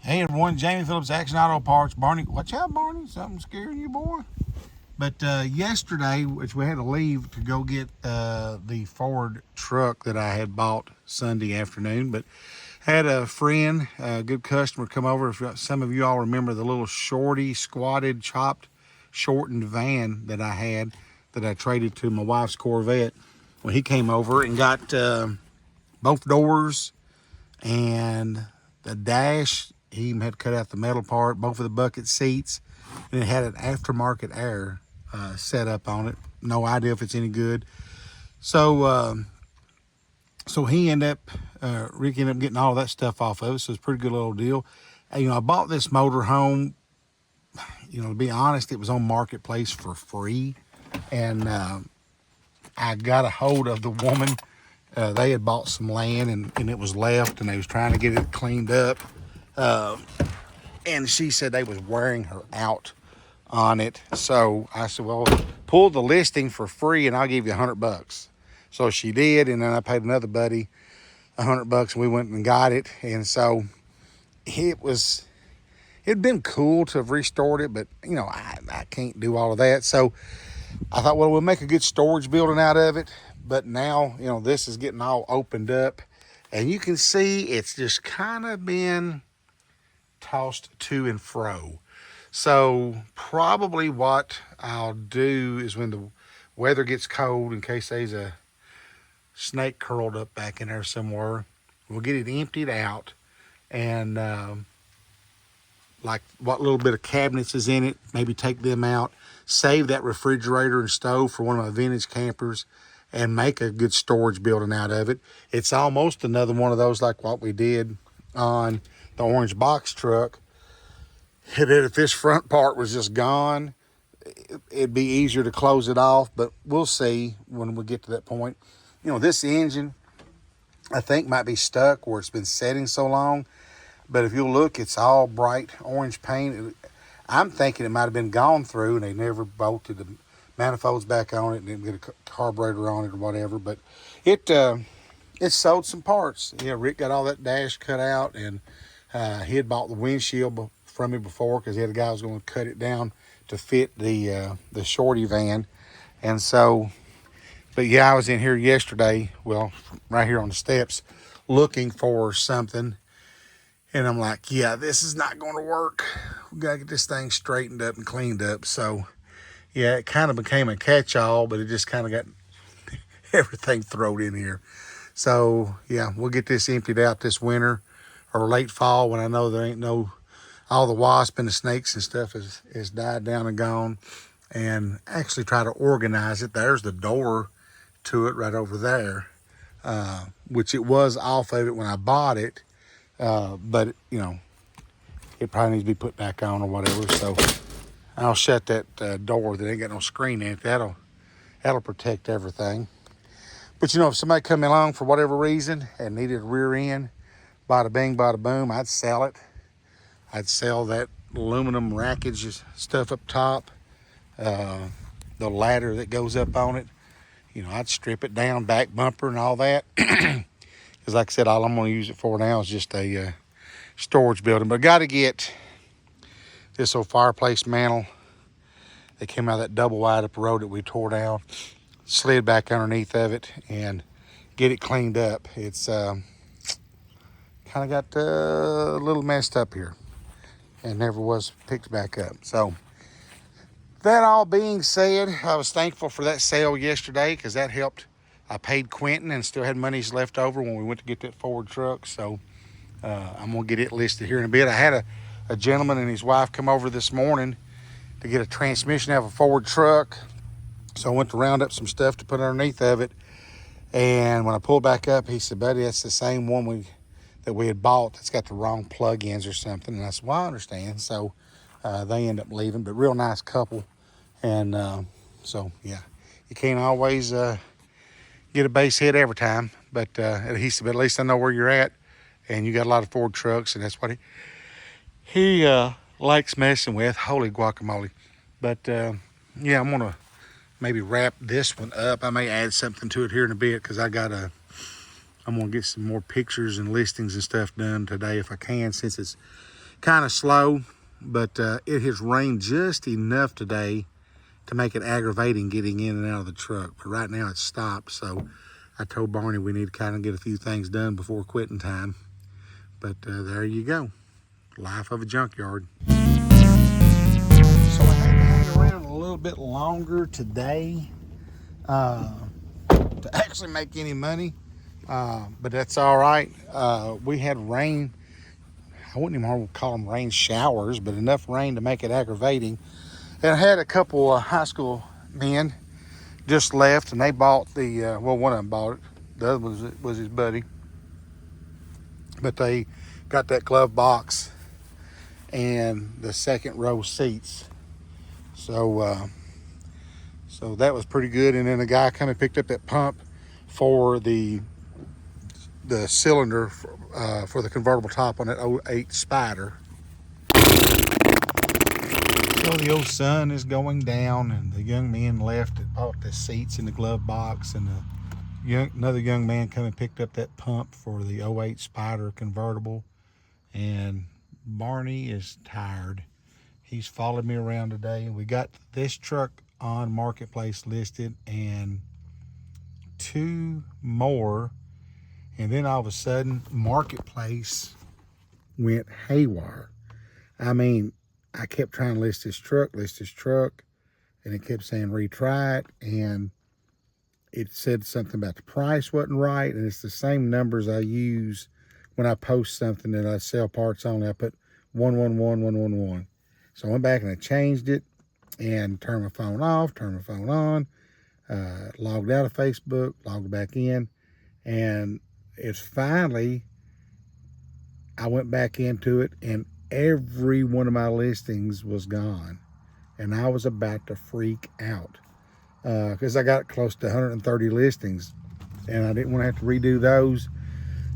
Hey everyone, Jamie Phillips, Action Auto Parts. Barney, watch out, Barney. Something scaring you, boy. But yesterday, which we had to leave to go get the Ford truck that I had bought Sunday afternoon, but had a friend, a good customer, come over. If some of you all remember the little shorty, squatted, chopped, shortened van that I had that I traded to my wife's Corvette. Well, he came over and got both doors and the dash. He even had cut out the metal part, both of the bucket seats, and it had an aftermarket air set up on it. No idea if it's any good. So he ended up, Rick ended up getting all that stuff off of it. So it's a pretty good little deal. And, I bought this motor home. To be honest, it was on Marketplace for free, and I got a hold of the woman. They had bought some land and it was left, and they was trying to get it cleaned up. And she said they was wearing her out on it. So I said, well, pull the listing for free and I'll give you $100. So she did, and then I paid another buddy $100 and we went and got it. And so it'd been cool to have restored it, but I can't do all of that. So I thought, well, we'll make a good storage building out of it. But now, this is getting all opened up, and you can see it's just kind of been tossed to and fro. So probably what I'll do is when the weather gets cold, in case there's a snake curled up back in there somewhere, we'll get it emptied out, and like what little bit of cabinets is in it, maybe take them out, save that refrigerator and stove for one of my vintage campers, and make a good storage building out of it. It's almost another one of those like what we did on the orange box truck. If this front part was just gone, it'd be easier to close it off, but we'll see when we get to that point. This engine, I think, might be stuck where it's been setting so long, but if you'll look, it's all bright orange paint. I'm thinking it might have been gone through and they never bolted the manifolds back on it and didn't get a carburetor on it or whatever, but it sold some parts. Rick got all that dash cut out, and he had bought the windshield from me before because he had a guy who was going to cut it down to fit the shorty van. And so, but yeah, I was in here yesterday, well, right here on the steps, looking for something, and I'm like, yeah, this is not going to work. We got to get this thing straightened up and cleaned up. So yeah, it kind of became a catch-all, but it just kind of got everything thrown in here. So yeah, we'll get this emptied out this winter or late fall when I know there ain't all the wasp and the snakes and stuff is died down and gone, and actually try to organize it. There's the door to it right over there, which it was off of it when I bought it, but it probably needs to be put back on or whatever. So I'll shut that door that ain't got no screen in it. That'll protect everything. But if somebody come along for whatever reason and needed a rear end, bada bing, bada boom, I'd sell it. I'd sell that aluminum rackage stuff up top, the ladder that goes up on it. I'd strip it down, back bumper and all that. Because like I said, all I'm going to use it for now is just a storage building. But I got to get this old fireplace mantle that came out of that double wide up the road that we tore down, slid back underneath of it, and get it cleaned up. It's kind of got a little messed up here and never was picked back up. So that all being said, I was thankful for that sale yesterday because that helped. I paid Quentin and still had monies left over when we went to get that Ford truck. So I'm going to get it listed here in a bit. I had a gentleman and his wife come over this morning to get a transmission out of a Ford truck. So I went to round up some stuff to put underneath of it. And when I pulled back up, he said, buddy, that's the same one that we had bought. It's got the wrong plug-ins or something. And I said, well, I understand. So they end up leaving, but real nice couple. And so, yeah, you can't always get a base hit every time. But he said, but at least I know where you're at. And you got a lot of Ford trucks, and that's what he likes messing with. Holy guacamole. But, yeah, I'm going to maybe wrap this one up. I may add something to it here in a bit because I'm going to get some more pictures and listings and stuff done today if I can, since kind of slow, but it has rained just enough today to make it aggravating getting in and out of the truck. But right now it's stopped, so I told Barney we need to kind of get a few things done before quitting time. But there you go. Life of a junkyard. So I had to hang around a little bit longer today to actually make any money. But that's all right. We had rain. I wouldn't even call them rain showers, but enough rain to make it aggravating. And I had a couple high school men just left, and they bought the, well, one of them bought it. The other was his buddy. But they got that glove box and the second row seats. So that was pretty good. And then the guy come and picked up that pump for the cylinder for the convertible top on that 08 Spider. So the old sun is going down, and the young men left and bought the seats in the glove box, and another young man come and picked up that pump for the 08 Spider convertible. And Barney is tired. He's followed me around today. We got this truck on Marketplace listed and 2 more. And then all of a sudden, Marketplace went haywire. I mean, I kept trying to list this truck, and it kept saying retry it, and it said something about the price wasn't right, and it's the same numbers I use when I post something that I sell parts on. I put 111, So I went back and I changed it and turned my phone off, turned my phone on, logged out of Facebook, logged back in, and it's finally, I went back into it, and every one of my listings was gone. And I was about to freak out because I got close to 130 listings, and I didn't want to have to redo those.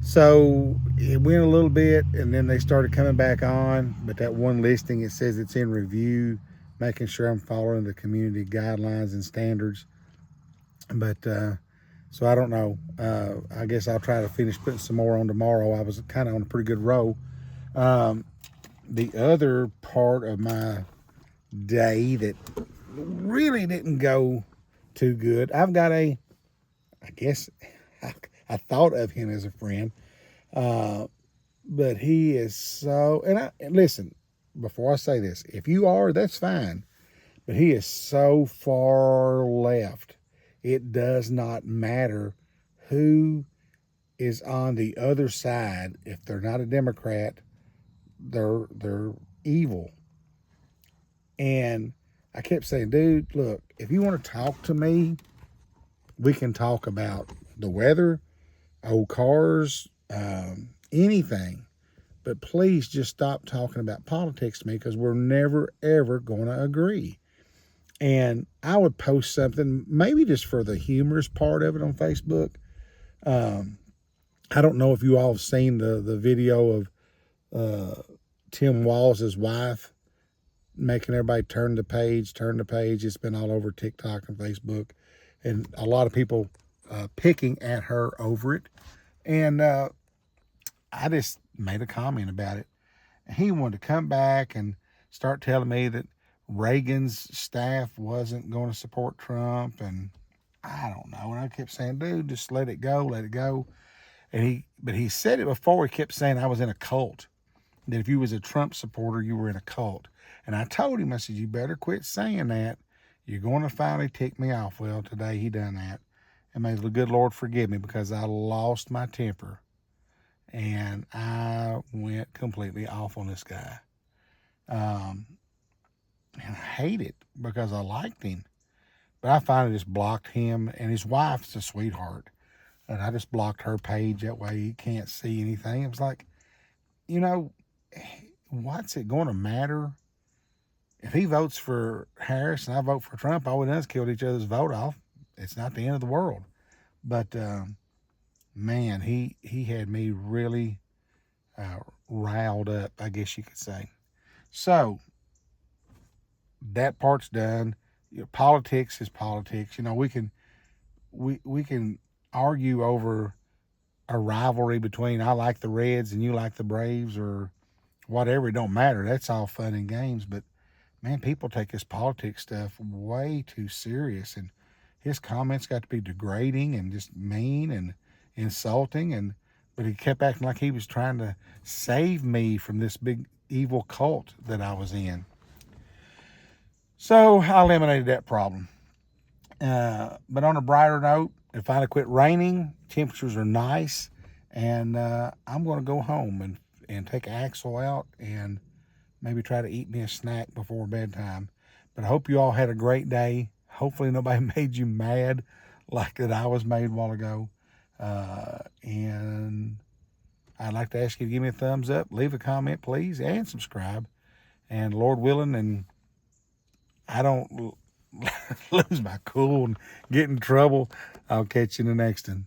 So it went a little bit, and then they started coming back on. But that one listing, it says it's in review, making sure I'm following the community guidelines and standards. But so I don't know. I guess I'll try to finish putting some more on tomorrow. I was kind of on a pretty good roll. The other part of my day that really didn't go too good, I've got I guess I thought of him as a friend, but he is so, and listen, before I say this, if you are, that's fine, but he is so far left. It does not matter who is on the other side. If they're not a Democrat, they're evil. And I kept saying, dude, look, if you want to talk to me, we can talk about the weather, old cars, anything. But please just stop talking about politics to me, because we're never, ever going to agree. And I would post something, maybe just for the humorous part of it on Facebook. I don't know if you all have seen the video of Tim Walls' wife making everybody turn the page. It's been all over TikTok and Facebook, and a lot of people picking at her over it. And I just made a comment about it. And he wanted to come back and start telling me that Reagan's staff wasn't going to support Trump, and I don't know. And I kept saying, dude, just let it go. And he said it before. He kept saying I was in a cult, that if you was a Trump supporter, you were in a cult. And I told him, I said, you better quit saying that. You're going to finally tick me off. Well, today he done that. And may the good Lord forgive me, because I lost my temper. And I went completely off on this guy. And I hate it, because I liked him. But I finally just blocked him, and his wife's a sweetheart. And I just blocked her page. That way he can't see anything. It was like, what's it going to matter? If he votes for Harris and I vote for Trump, all we done is killed each other's vote off. It's not the end of the world. But, man, he had me really riled up, I guess you could say. So that part's done. Politics is politics. We can argue over a rivalry between I like the Reds and you like the Braves, or whatever, it don't matter. That's all fun and games. But man, people take this politics stuff way too serious, and his comments got to be degrading and just mean and insulting. And but he kept acting like he was trying to save me from this big evil cult that I was in. So I eliminated that problem. But on a brighter note, it finally quit raining. Temperatures are nice, and I'm going to go home and take Axel out and maybe try to eat me a snack before bedtime. But I hope you all had a great day. Hopefully nobody made you mad like that I was made a while ago. And I'd like to ask you to give me a thumbs up, leave a comment, please, and subscribe. And Lord willing, and I don't lose my cool and get in trouble, I'll catch you in the next one.